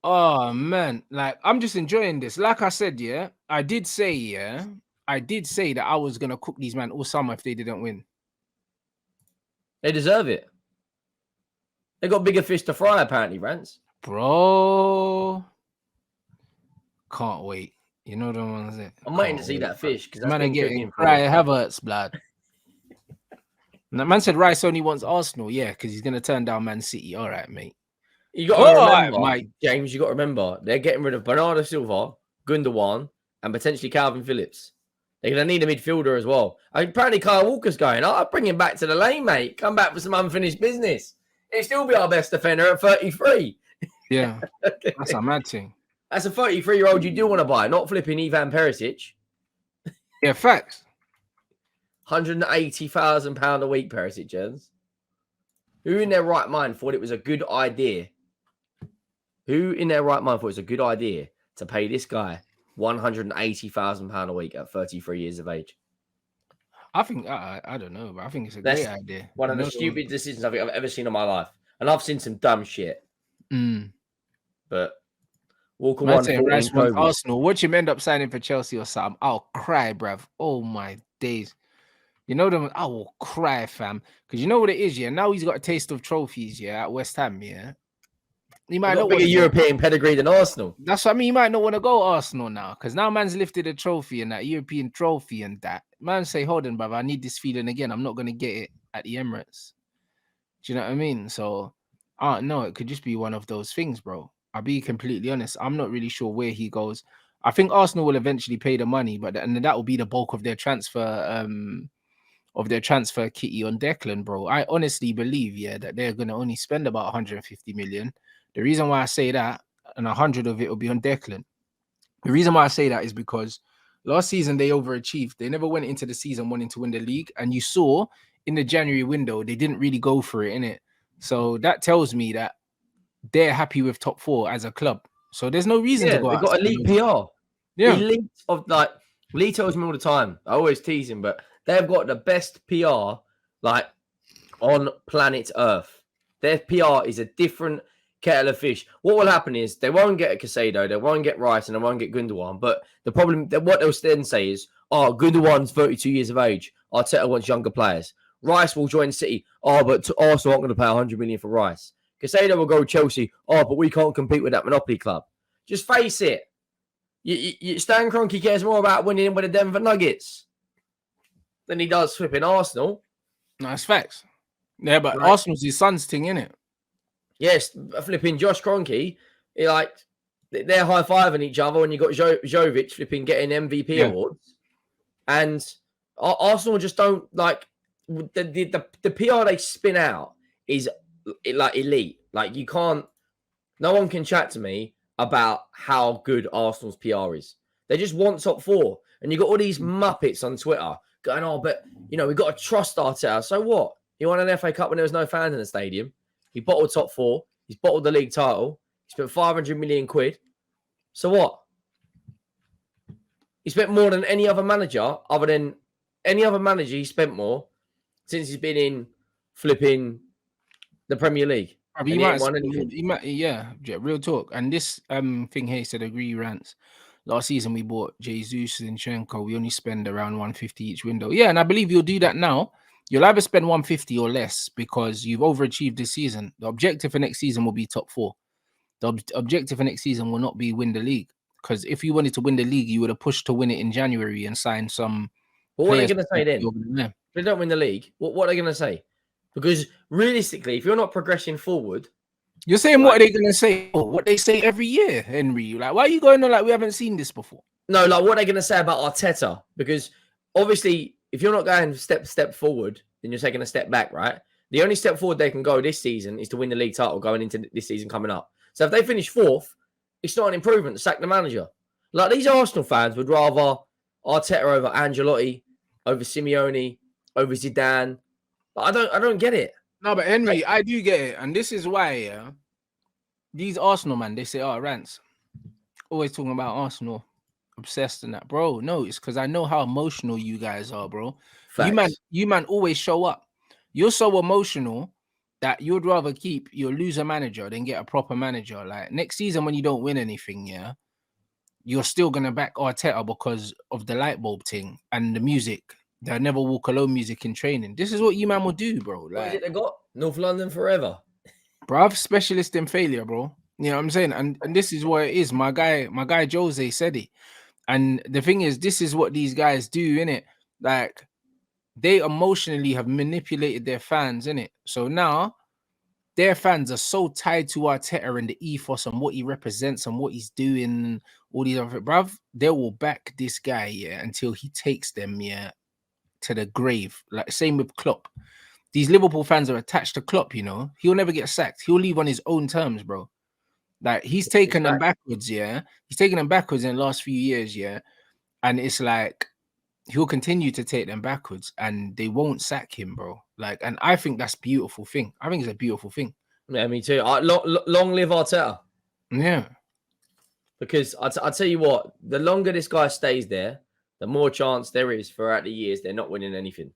Oh man, like I'm just enjoying this. Like I said, I did say that I was gonna cook these man all summer if they didn't win. They deserve it. They got bigger fish to fry, apparently, Rants. Bro, can't wait. You know the ones that I'm waiting to can't see wait. that fish because that's Man, are been getting cooking cry for. Havertz, blood. That man said Rice only wants Arsenal, because he's gonna turn down Man City. All right, mate. You got to All right, remember, Mike. James. You got to remember they're getting rid of Bernardo Silva, Gundogan, and potentially Calvin Phillips. They're gonna need a midfielder as well. Apparently, Kyle Walker's going. I'll bring him back to the lane, mate. Come back for some unfinished business. He'll still be our best defender at 33. Yeah, that's a mad thing. That's a 33-year-old you do want to buy, not flipping Ivan Perisic. Yeah, facts. £180,000 a week, Perisic, Jones. Who in their right mind thought it was a good idea? Who in their right mind thought it was a good idea to pay this guy £180,000 a week at 33 years of age? I think I don't know, but I think it's a great idea. One of the stupid decisions I think I've ever seen in my life, and I've seen some dumb shit. But Walker won Arsenal. Watch him end up signing for Chelsea or something. I'll cry, bruv. Oh my days. You know them. I will cry, fam. Because you know what it is, Now he's got a taste of trophies, at West Ham, He might not want a European pedigree than Arsenal. That's what I mean. He might not want to go Arsenal now because now man's lifted a trophy and that European trophy and that. Man say, hold on, brother, I need this feeling again. I'm not going to get it at the Emirates. Do you know what I mean? So, I don't know. It could just be one of those things, bro. I'll be completely honest. I'm not really sure where he goes. I think Arsenal will eventually pay the money, but and that will be the bulk of their transfer kitty on Declan, bro. I honestly believe, that they're going to only spend about 150 million. The reason why I say that, and 100 of it will be on Declan. The reason why I say that is because last season they overachieved. They never went into the season wanting to win the league. And you saw in the January window, they didn't really go for it, innit? So that tells me that they're happy with top 4 as a club. So there's no reason to go out. They've got elite PR. Yeah. Elite of Lee tells me all the time. I always tease him, but they've got the best PR on planet Earth. Their PR is a different kettle of fish. What will happen is they won't get a Casado, they won't get Rice, and they won't get Gundogan. But the problem, what they'll then say is, Gundogan's 32 years of age. Arteta wants younger players. Rice will join City. But Arsenal aren't going to pay 100 million for Rice. Casado will go to Chelsea. But we can't compete with that monopoly club. Just face it. Stan Kroenke cares more about winning with the Denver Nuggets than he does flipping Arsenal. No, that's facts. Yeah, but Arsenal's his son's thing, innit? Yes, flipping Josh Kroenke, they're high-fiving each other when you got Jovic flipping getting MVP awards. And Arsenal just don't the PR they spin out is elite. You can't, no one can chat to me about how good Arsenal's PR is. They just want top 4. And you got all these muppets on Twitter going, but we've got to trust Arteta. So what? He won an FA Cup when there was no fans in the stadium. He bottled top 4. He's bottled the league title. He spent 500 million quid. So what? He spent more than any other manager, he spent more since he's been in flipping the Premier League. Real talk. And this thing here said, agree, Rants. Last season we bought Jesus and Zinchenko. We only spend around 150 each window. Yeah, and I believe you'll do that now. You'll either spend 150 or less because you've overachieved this season. The objective for next season will be top 4. The objective for next season will not be win the league. Because if you wanted to win the league, you would have pushed to win it in January and signed some. But what are they going to say then? If they don't win the league, what are they going to say? Because realistically, if you're not progressing forward, you're saying what are they going to say? What they say every year, Henry. Why are you going on we haven't seen this before? No, what are they going to say about Arteta? Because obviously, if you're not going step forward, then you're taking a step back, right? The only step forward they can go this season is to win the league title going into this season coming up. So if they finish 4th, it's not an improvement to sack the manager. These Arsenal fans would rather Arteta over Ancelotti, over Simeone, over Zidane. I don't get it. No, but Henry, I do get it. And this is why, these Arsenal, man, they say, Rants, always talking about Arsenal, obsessed in that. Bro, no, it's because I know how emotional you guys are, bro. Facts. You man always show up. You're so emotional that you'd rather keep your loser manager than get a proper manager. Like next season when you don't win anything, yeah, you're still gonna back Arteta because of the light bulb thing and the music. The never walk alone music in training. This is what you man will do, bro. What is it Like, they got? North London forever. bruv, specialist in failure, bro. You know what I'm saying? And this is what it is. My guy Jose said it. And the thing is, this is what these guys do, innit? Like, they emotionally have manipulated their fans, innit? So now their fans are so tied to Arteta and the ethos and what he represents and what he's doing, all these other, bruv, they will back this guy, yeah, until he takes them, yeah, to the grave. Like, same with Klopp. These Liverpool fans are attached to Klopp, you know. He'll never get sacked. He'll leave on his own terms, bro. Like, he's taken them backwards, yeah. He's taken them backwards in the last few years, yeah. And it's like, he'll continue to take them backwards and they won't sack him, bro. Like, and I think that's a beautiful thing. I think it's a beautiful thing. Yeah, me too. Long live Arteta. Yeah. Because I tell you what, the longer this guy stays there, the more chance there is throughout the years they're not winning anything.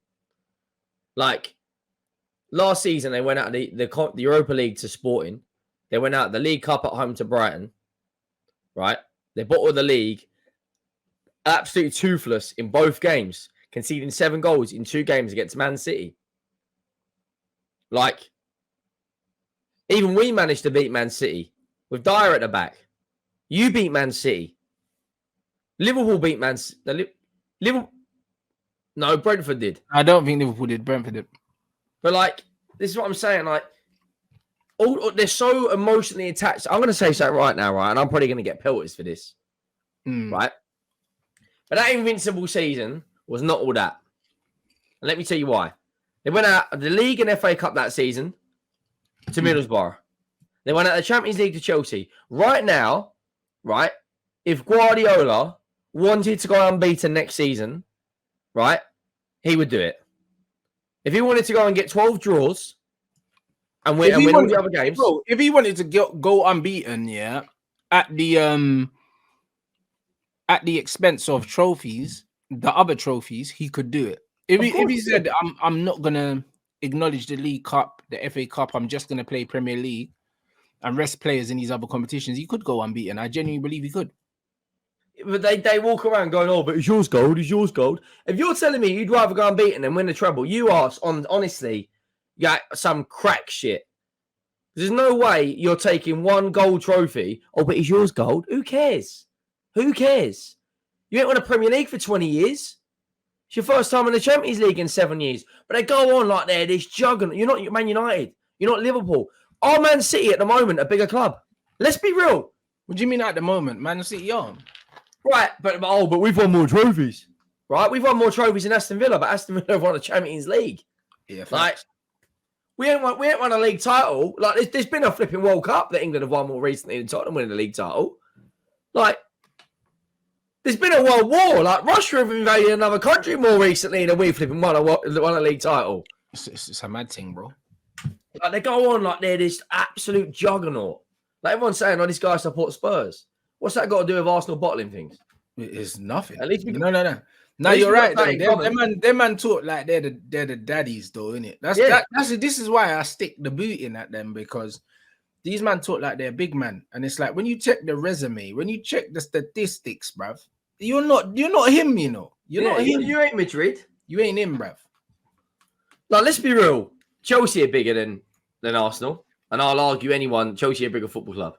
Like, last season, they went out the Europa League to Sporting. They went out the League Cup at home to Brighton, right? They bottled the league. Absolutely toothless in both games, conceding 7 goals in 2 games against Man City. Like, even we managed to beat Man City with Dyer at the back. You beat Man City. Liverpool beat Man City. Liverpool. No, Brentford did. I don't think Liverpool did. Brentford did. But, like, this is what I'm saying. Like, they're so emotionally attached. I'm going to say something right now, right? And I'm probably going to get pelters for this, right? But that invincible season was not all that. And let me tell you why. They went out of the league and FA Cup that season to Middlesbrough. They went out of the Champions League to Chelsea. Right now, right, if Guardiola wanted to go unbeaten next season, right, he would do it. If he wanted to go and get 12 draws and win all the other games. Bro, if he wanted to go unbeaten, yeah, at the expense of trophies, the other trophies, he could do it. If he said, I'm not gonna acknowledge the League Cup, the FA Cup, I'm just gonna play Premier League and rest players in these other competitions, he could go unbeaten. I genuinely believe he could. But they walk around going, oh, but it's yours gold, it's yours gold. If you're telling me you'd rather go unbeaten than win the treble, you are honestly some crack shit. There's no way you're taking 1 gold trophy. Oh, but it's yours gold. Who cares? Who cares? You ain't won a Premier League for 20 years. It's your first time in the Champions League in 7 years. But they go on like they're this juggernaut. You're not Man United. You're not Liverpool. Are Man City at the moment a bigger club? Let's be real. What do you mean at the moment? Man City on. Right, but we've won more trophies. Right? We've won more trophies than Aston Villa, but Aston Villa have won a Champions League. Yeah, like, we ain't won a league title. Like, there's been a flipping World Cup that England have won more recently than Tottenham winning the league title. Like, there's been a world war. Like, Russia have invaded another country more recently than we flipping won a league title. It's a mad thing, bro. Like, they go on like they're this absolute juggernaut. Like, everyone's saying, oh, this guy supports Spurs. What's that got to do with Arsenal bottling things? It's nothing. At least no. No, you're right. Them man talk like they're the daddies, though, innit? This is why I stick the boot in at them, because these man talk like they're big man, and it's like when you check the resume, when you check the statistics, bruv, you're not him, you know. You're not him. You ain't Madrid. You ain't him, bruv. Like, let's be real. Chelsea are bigger than Arsenal, and I'll argue Chelsea are a bigger football club.